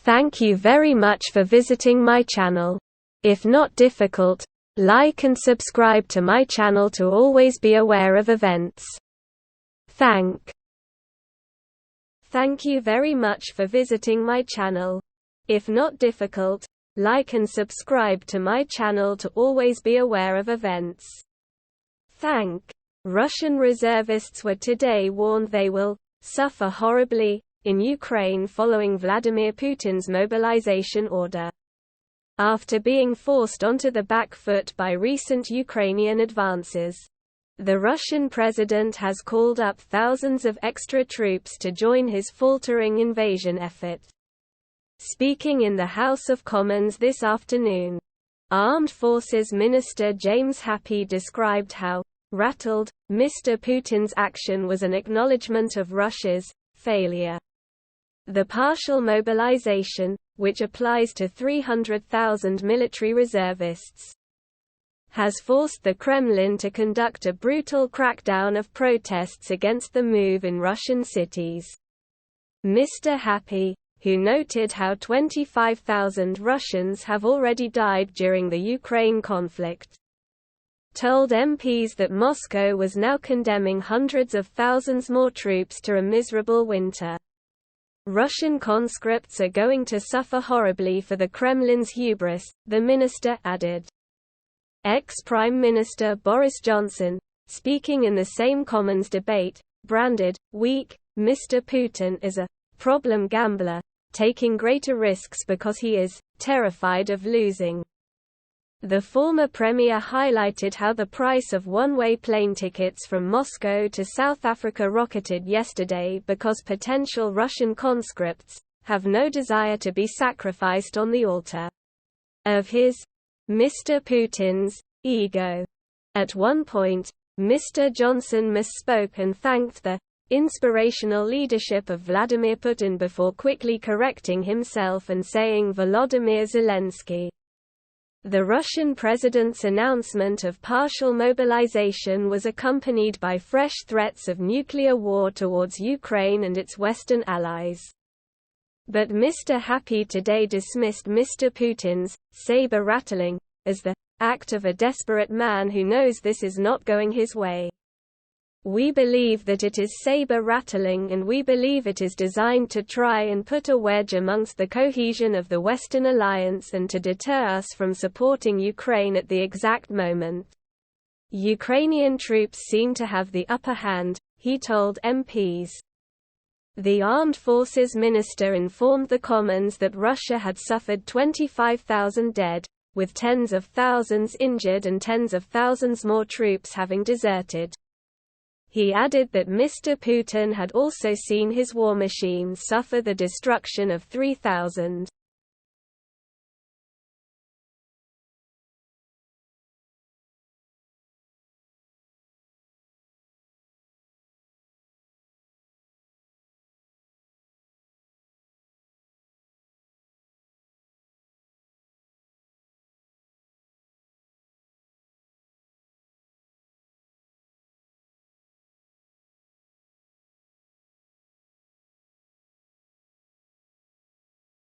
Thank you very much for visiting my channel. If not difficult, like and subscribe to my channel to always be aware of events. Thank you very much for visiting my channel. If not difficult, like and subscribe to my channel to always be aware of events. Russian reservists were today warned they will suffer horribly in Ukraine following Vladimir Putin's mobilization order. After being forced onto the back foot by recent Ukrainian advances, the Russian president has called up thousands of extra troops to join his faltering invasion effort. Speaking in the House of Commons this afternoon, Armed Forces Minister James Happy described how rattled Mr. Putin's action was an acknowledgement of Russia's failure. The partial mobilization, which applies to 300,000 military reservists, has forced the Kremlin to conduct a brutal crackdown of protests against the move in Russian cities. Mr. Happy, who noted how 25,000 Russians have already died during the Ukraine conflict, told MPs that Moscow was now condemning hundreds of thousands more troops to a miserable winter. Russian conscripts are going to suffer horribly for the Kremlin's hubris, the minister added. Ex-Prime Minister Boris Johnson, speaking in the same Commons debate, branded weak Mr. Putin as a problem gambler, taking greater risks because he is terrified of losing. The former premier highlighted how the price of one-way plane tickets from Moscow to South Africa rocketed yesterday because potential Russian conscripts have no desire to be sacrificed on the altar of his, Mr. Putin's, ego. At one point, Mr. Johnson misspoke and thanked the inspirational leadership of Vladimir Putin before quickly correcting himself and saying Volodymyr Zelensky. The Russian president's announcement of partial mobilization was accompanied by fresh threats of nuclear war towards Ukraine and its Western allies. But Mr. Happy today dismissed Mr. Putin's saber-rattling as the act of a desperate man who knows this is not going his way. We believe that it is saber-rattling, and we believe it is designed to try and put a wedge amongst the cohesion of the Western alliance and to deter us from supporting Ukraine at the exact moment. Ukrainian troops seem to have the upper hand, he told MPs. The Armed Forces Minister informed the Commons that Russia had suffered 25,000 dead, with tens of thousands injured and tens of thousands more troops having deserted. He added that Mr. Putin had also seen his war machine suffer the destruction of 3,000.